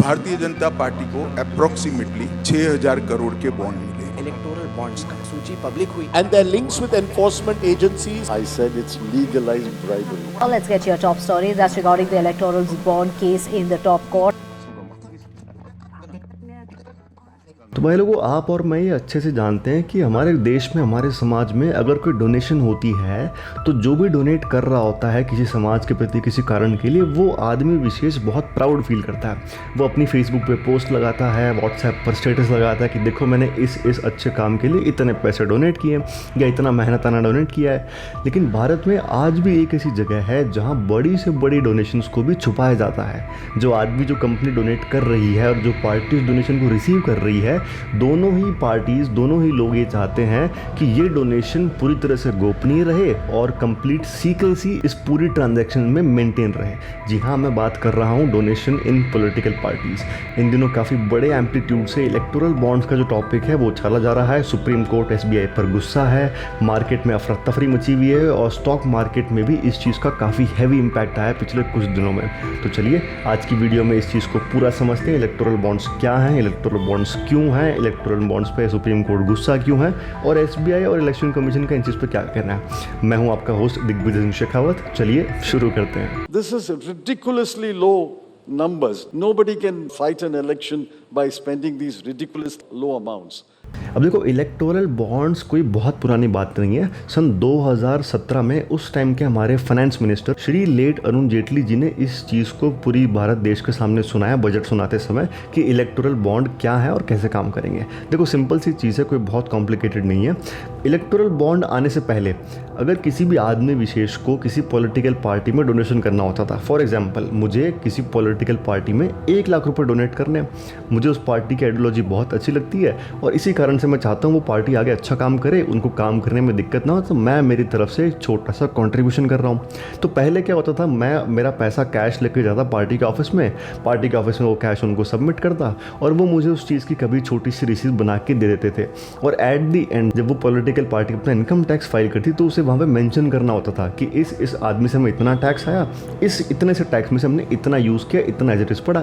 Bharatiya Janata party को approximately 6,000 crore के bond मिले। इलेक्टोरल बॉन्ड्स का सूची पब्लिक हुई and their links with enforcement agencies. I said it's legalized bribery. Well, let's get your top stories. That's regarding the electoral bond case in the top court. तो भाई लोगों, आप और मैं ये अच्छे से जानते हैं कि हमारे देश में, हमारे समाज में अगर कोई डोनेशन होती है तो जो भी डोनेट कर रहा होता है किसी समाज के प्रति, किसी कारण के लिए, वो आदमी विशेष बहुत प्राउड फील करता है। वो अपनी फेसबुक पे पोस्ट लगाता है, व्हाट्सएप पर स्टेटस लगाता है कि देखो मैंने इस अच्छे काम के लिए इतने पैसे डोनेट किए या इतना मेहनताना डोनेट किया है। लेकिन भारत में आज भी एक ऐसी जगह है जहाँ बड़ी से बड़ी डोनेशंस को भी छुपाया जाता है। जो आदमी, जो कंपनी डोनेट कर रही है और जो पार्टी उस डोनेशन को रिसीव कर रही है, दोनों ही पार्टीज, दोनों ही लोग ये चाहते हैं कि ये डोनेशन पूरी तरह से गोपनीय रहे और कंप्लीट सीक्रेसी इस पूरी ट्रांजैक्शन में मेंटेन रहे। जी हाँ, मैं बात कर रहा हूँ डोनेशन इन पॉलिटिकल पार्टीज। इन दिनों काफ़ी बड़े एम्पलीट्यूड से इलेक्टोरल बॉन्ड्स का जो टॉपिक है वो उछाला जा रहा है। सुप्रीम कोर्ट एसबीआई पर गुस्सा है, मार्केट में अफरा तफरी मची हुई है और स्टॉक मार्केट में भी इस चीज़ का काफ़ी हैवी इम्पैक्ट आया पिछले कुछ दिनों में। तो चलिए आज की वीडियो में इस चीज़ को पूरा समझते हैं। इलेक्टोरल बॉन्ड्स क्या हैं, इलेक्टोरल बॉन्ड्स क्यों हैं, इलेक्टोरल बॉन्ड्स पे सुप्रीम कोर्ट गुस्सा क्यों है और एसबीआई और इलेक्शन कमीशन का इन चीज़ पे क्या कहना है। मैं हूं आपका होस्ट दिग्विजय सिंह शेखावत। चलिए शुरू करते हैं। This is ridiculously low numbers. Nobody can fight an election by spending these ridiculous low amounts. अब देखो, इलेक्टोरल बॉन्ड्स कोई बहुत पुरानी बात नहीं है। सन 2017 में उस टाइम के हमारे finance minister Shri late Arun Jaitley ji ने इस चीज़ को पूरी भारत देश के सामने सुनाया बजट सुनाते समय कि इलेक्टोरल बॉन्ड क्या है और कैसे काम करेंगे। देखो, सिंपल सी चीज़ है, कोई बहुत कॉम्प्लिकेटेड नहीं है। इलेक्टोरल बॉन्ड आने से पहले अगर किसी भी आदमी विशेष को किसी पॉलिटिकल पार्टी में डोनेशन करना होता था, फॉर एग्जाम्पल मुझे किसी पॉलिटिकल पार्टी में 1 लाख रुपये डोनेट करने हैं, मुझे उस पार्टी की आइडियोलॉजी बहुत अच्छी लगती है और इसी कारण से मैं चाहता हूँ वो पार्टी आगे अच्छा काम करे, उनको काम करने में दिक्कत ना हो, तो मैं मेरी तरफ से छोटा सा कंट्रीब्यूशन कर रहा हूँ। तो पहले क्या होता था, मैं मेरा पैसा कैश लेके जाता पार्टी के ऑफिस में, पार्टी के ऑफिस में वो कैश उनको सबमिट करता और वो मुझे उस चीज़ की कभी छोटी सी रिसीट बना के दे देते थे। और एट दी एंड जब वो पॉलिटिकल पार्टी अपना इनकम टैक्स फाइल करती तो उसे वहाँ पर मैंशन करना होता था कि इस आदमी से हमें इतना टैक्स आया, इस इतने से टैक्स में से हमने इतना यूज़ किया, इतना एज इट इज़ पड़ा,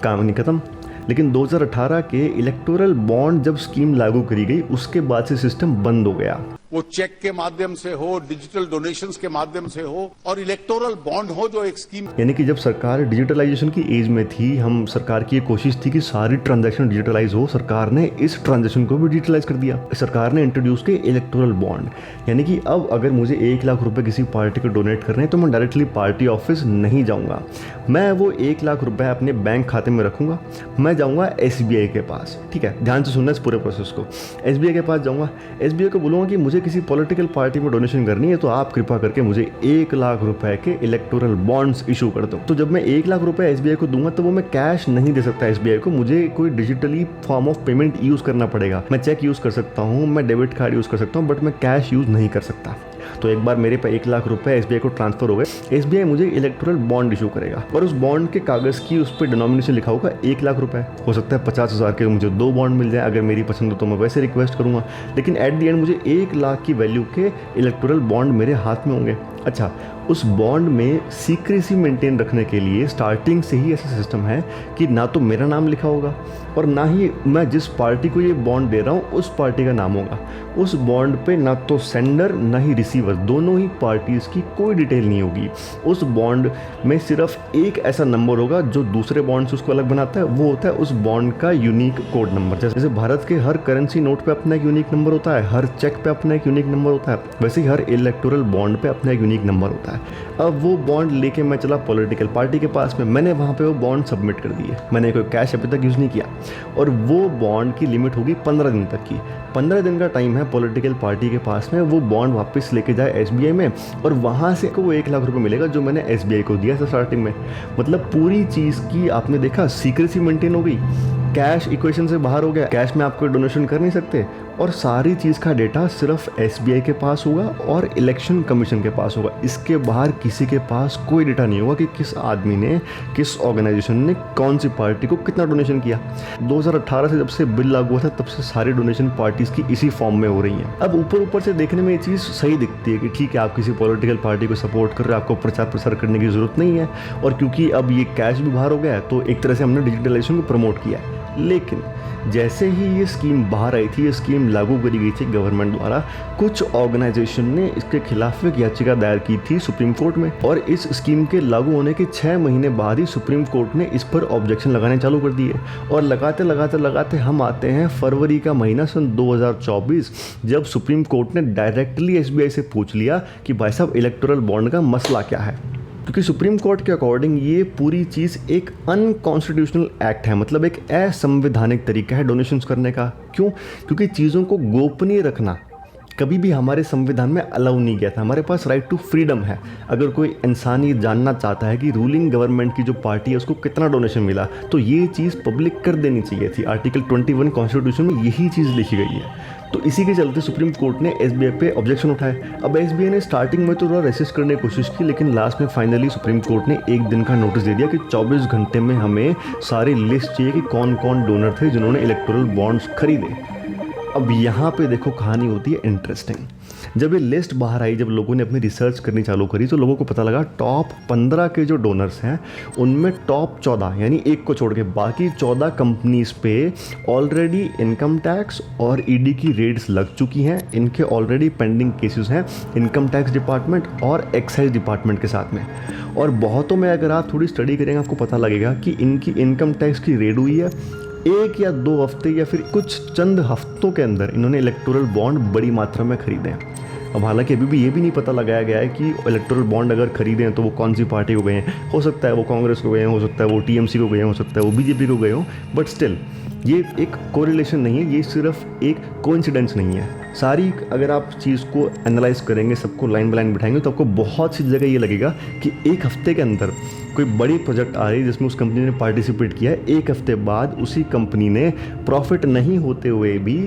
काम नहीं खत्म। लेकिन 2018 के इलेक्टोरल बॉन्ड जब स्कीम लागू करी गई उसके बाद से सिस्टम बंद हो गया। वो चेक के माध्यम से हो, डिजिटल डोनेशंस के माध्यम से हो और इलेक्टोरल बॉन्ड हो जो एक स्कीम। यानी कि जब सरकार डिजिटलाइजेशन की एज में थी, हम सरकार की ये कोशिश थी कि सारी ट्रांजैक्शन डिजिटलाइज हो, सरकार ने इस ट्रांजैक्शन को भी डिजिटलाइज कर दिया। सरकार ने इंट्रोड्यूस किए इलेक्टोरल बॉन्ड, यानी कि अब अगर मुझे 1 लाख रुपए किसी पार्टी को डोनेट करने हैं तो मैं डायरेक्टली पार्टी ऑफिस नहीं जाऊँगा, मैं वो 1 लाख रुपये अपने बैंक खाते में रखूँगा, मैं जाऊँगा एसबीआई के पास। ठीक है, ध्यान से सुनना इस पूरे प्रोसेस को। एसबीआई के पास जाऊँगा, एसबीआई को बोलूँगा कि मुझे किसी पॉलिटिकल पार्टी में डोनेशन करनी है तो आप कृपा करके मुझे 1 लाख रुपए के इलेक्टोरल बॉन्ड्स इशू कर दो। तो जब मैं 1 लाख रुपए एसबीआई को दूंगा तो वो मैं कैश नहीं दे सकता एसबीआई को, मुझे कोई digitally form of payment use करना पड़ेगा। मैं चेक यूज़ कर सकता हूँ, मैं डेबिट कार्ड यूज़ कर सकता हूँ, बट मैं कैश यूज़ नहीं कर सकता। तो एक बार मेरे पे 1 लाख रुपए एसबीआई को ट्रांसफर हो गए, एसबीआई मुझे इलेक्टोरल बॉन्ड इशू करेगा और उस बॉन्ड के कागज़ की उस पर डिनोमिनेशन लिखा होगा 1 लाख रुपए। हो सकता है 50,000 के मुझे 2 बॉन्ड मिल जाए, अगर मेरी पसंद हो तो मैं वैसे रिक्वेस्ट करूँगा, लेकिन एट दी एंड मुझे 1 लाख की वैल्यू के इलेक्टोरल बॉन्ड मेरे हाथ में होंगे। अच्छा, उस बॉन्ड में सीक्रेसी मेंटेन रखने के लिए स्टार्टिंग से ही ऐसा सिस्टम है कि ना तो मेरा नाम लिखा होगा और ना ही मैं जिस पार्टी को ये बॉन्ड दे रहा हूँ उस पार्टी का नाम होगा। उस बॉन्ड पे ना तो सेंडर ना ही रिसीवर, दोनों ही पार्टीज़ की कोई डिटेल नहीं होगी। उस बॉन्ड में सिर्फ एक ऐसा नंबर होगा जो दूसरे बॉन्ड से उसको अलग बनाता है, वो होता है उस बॉन्ड का यूनिक कोड नंबर। जैसे भारत के हर करेंसी नोट पे अपना एक यूनिक नंबर होता है, हर चेक पे अपना एक यूनिक नंबर होता है, वैसे ही हर इलेक्टोरल बॉन्ड पे अपना एक यूनिक नंबर होता है। अब वो बॉन्ड लेके मैं चला पॉलिटिकल पार्टी के पास में, मैंने वहाँ पे वो बॉन्ड सबमिट कर दिए, मैंने कोई कैश अभी तक यूज़ नहीं किया और वो बॉन्ड की लिमिट होगी 15 दिन तक की। 15 दिन का टाइम है पॉलिटिकल पार्टी के पास में वो बॉन्ड वापस लेके जाए एसबीआई में और वहाँ से को वो 1 लाख रुपये मिलेगा जो मैंने एसबीआई को दिया था स्टार्टिंग में। मतलब पूरी चीज़ की आपने देखा सीक्रेसी मेंटेन हो गई। कैश इक्वेशन से बाहर हो गया, कैश में आप कोई डोनेशन कर नहीं सकते, और सारी चीज़ का डेटा सिर्फ एसबीआई के पास होगा और इलेक्शन कमीशन के पास होगा। इसके बाहर किसी के पास कोई डेटा नहीं होगा कि किस आदमी ने, किस ऑर्गेनाइजेशन ने कौन सी पार्टी को कितना डोनेशन किया। 2018 से जब से बिल लागू हुआ था तब से सारी डोनेशन पार्टीज की इसी फॉर्म में हो रही हैं। अब ऊपर से देखने में ये चीज़ सही दिखती है कि ठीक है, आप किसी पॉलिटिकल पार्टी को सपोर्ट कर रहे हो, आपको प्रचार प्रसार करने की ज़रूरत नहीं है, और क्योंकि अब ये कैश भी बाहर हो गया है तो एक तरह से हमने डिजिटलाइजेशन को प्रमोट किया है। लेकिन जैसे ही ये स्कीम बाहर आई थी, ये स्कीम लागू करी गई थी गवर्नमेंट द्वारा, कुछ ऑर्गेनाइजेशन ने इसके खिलाफ एक याचिका दायर की थी सुप्रीम कोर्ट में, और इस स्कीम के लागू होने के 6 महीने बाद ही सुप्रीम कोर्ट ने इस पर ऑब्जेक्शन लगाने चालू कर दिए। और लगाते हम आते हैं फरवरी का महीना सन 2024, जब सुप्रीम कोर्ट ने डायरेक्टली एसबीआई से पूछ लिया कि भाई साहब इलेक्टोरल बॉन्ड का मसला क्या है, क्योंकि सुप्रीम कोर्ट के अकॉर्डिंग ये पूरी चीज़ एक अनकॉन्स्टिट्यूशनल एक्ट है, मतलब एक असंवैधानिक तरीका है डोनेशंस करने का। क्यों? क्योंकि चीज़ों को गोपनीय रखना कभी भी हमारे संविधान में अलाउ नहीं किया था। हमारे पास राइट टू फ्रीडम है। अगर कोई इंसान ये जानना चाहता है कि रूलिंग गवर्नमेंट की जो पार्टी है उसको कितना डोनेशन मिला, तो ये चीज़ पब्लिक कर देनी चाहिए थी। आर्टिकल 21 कॉन्स्टिट्यूशन में यही चीज़ लिखी गई है। तो इसी के चलते सुप्रीम कोर्ट ने एसबीआई पे ऑब्जेक्शन उठाया। अब एसबीआई ने स्टार्टिंग में तो थोड़ा रेसिस्ट करने की कोशिश की, लेकिन लास्ट में फाइनली सुप्रीम कोर्ट ने एक दिन का नोटिस दे दिया कि 24 घंटे में हमें सारी लिस्ट चाहिए कि कौन कौन डोनर थे जिन्होंने इलेक्टोरल बॉन्ड्स खरीदे। अब यहाँ पे देखो कहानी होती है इंटरेस्टिंग। जब ये लिस्ट बाहर आई, जब लोगों ने अपनी रिसर्च करनी चालू करी, तो लोगों को पता लगा टॉप 15 के जो डोनर्स हैं उनमें टॉप 14 यानी एक को छोड़ के बाकी 14 कंपनीज पे ऑलरेडी इनकम टैक्स और ईडी की रेड्स लग चुकी हैं। इनके ऑलरेडी पेंडिंग केसेस हैं इनकम टैक्स डिपार्टमेंट और एक्साइज डिपार्टमेंट के साथ में। और बहुतों में अगर आप थोड़ी स्टडी करेंगे आपको पता लगेगा कि इनकी इनकम टैक्स की रेड हुई है 1 या 2 हफ्ते या फिर कुछ चंद हफ्तों के अंदर इन्होंने इलेक्टोरल बॉन्ड बड़ी मात्रा में खरीदे हैं। अब हालांकि अभी भी ये भी नहीं पता लगाया गया है कि इलेक्टोरल बॉन्ड अगर खरीदे हैं तो वो कौन सी पार्टी को गए हैं। हो सकता है वो कांग्रेस को गए हैं, हो सकता है वो टीएमसी को गए हैं, हो सकता है वो बीजेपी को गए हों, बट स्टिल ये एक कोरिलेशन नहीं है, ये सिर्फ एक कोइंसिडेंस नहीं है। सारी अगर आप चीज़ को एनालाइज करेंगे, सबको लाइन बाय लाइन बिठाएंगे, तो आपको बहुत सी जगह ये लगेगा कि एक हफ्ते के अंदर कोई बड़ी प्रोजेक्ट आ रही है जिसमें उस कंपनी ने पार्टिसिपेट किया है, एक हफ्ते बाद उसी कंपनी ने प्रॉफिट नहीं होते हुए भी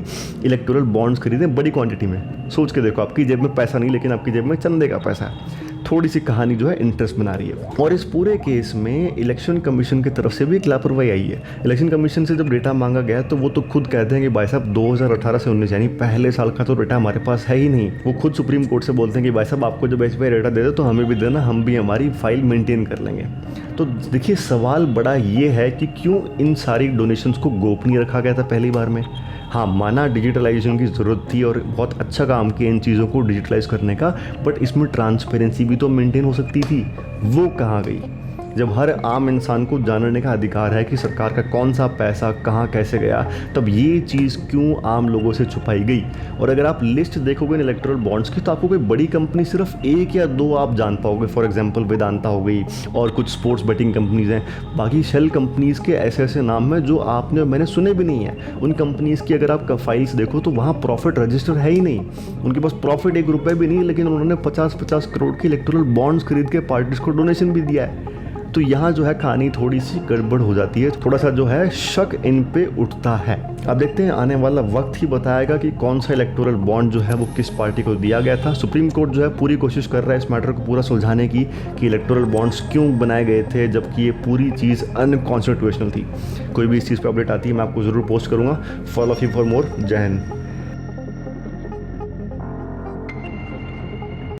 इलेक्टोरल बॉन्ड्स खरीदे बड़ी क्वांटिटी में। सोच के देखो, आपकी जेब में पैसा नहीं लेकिन आपकी जेब में चंदे का पैसा है। थोड़ी सी कहानी जो है इंटरेस्ट बना रही है। और इस पूरे केस में इलेक्शन कमीशन की तरफ से भी एक लापरवाही आई है। इलेक्शन कमीशन से जब डेटा मांगा गया तो वो तो खुद कहते हैं कि भाई साहब 2018 से 19 यानी पहले साल का तो डेटा हमारे पास है ही नहीं। वो खुद सुप्रीम कोर्ट से बोलते हैं कि भाई साहब आपको जब एसबीआई डेटा दे दो तो हमें भी देना, हम भी हमारी फाइल मेंटेन कर लेंगे। तो देखिए सवाल बड़ा ये है कि क्यों इन सारी डोनेशंस को गोपनीय रखा गया था पहली बार में। हाँ, माना डिजिटलाइजेशन की ज़रूरत थी और बहुत अच्छा काम किया इन चीज़ों को डिजिटलाइज करने का, बट इसमें ट्रांसपेरेंसी भी तो मेंटेन हो सकती थी। वो कहाँ गई? जब हर आम इंसान को जानने का अधिकार है कि सरकार का कौन सा पैसा कहाँ कैसे गया, तब ये चीज़ क्यों आम लोगों से छुपाई गई? और अगर आप लिस्ट देखोगे इलेक्टोरल बॉन्ड्स की तो आपको कोई बड़ी कंपनी सिर्फ 1 या 2 आप जान पाओगे। फॉर एग्जांपल वेदांता हो गई और कुछ स्पोर्ट्स बेटिंग कंपनीज़ हैं। बाकी शेल कंपनीज़ के ऐसे ऐसे नाम हैं जो आपने मैंने सुने भी नहीं है। उन कंपनीज़ की अगर आप फाइल्स देखो तो वहाँ प्रॉफिट रजिस्टर है ही नहीं। उनके पास प्रॉफिट 1 रुपये भी नहीं, लेकिन उन्होंने 50-50 करोड़ के इलेक्टोरल बॉन्ड्स खरीद के पार्टीज को डोनेशन भी दिया है। तो यहाँ जो है कहानी थोड़ी सी गड़बड़ हो जाती है, थोड़ा सा जो है शक इन पे उठता है। अब देखते हैं, आने वाला वक्त ही बताएगा कि कौन सा इलेक्टोरल बॉन्ड जो है वो किस पार्टी को दिया गया था। सुप्रीम कोर्ट जो है पूरी कोशिश कर रहा है इस मैटर को पूरा सुलझाने की कि इलेक्टोरल बॉन्ड्स क्यों बनाए गए थे जबकि ये पूरी चीज़ अनकॉन्स्टिट्यूशनल थी। कोई भी इस चीज़ पर अपडेट आती है मैं आपको ज़रूर पोस्ट करूँगा। Follow you for more. जय हिंद।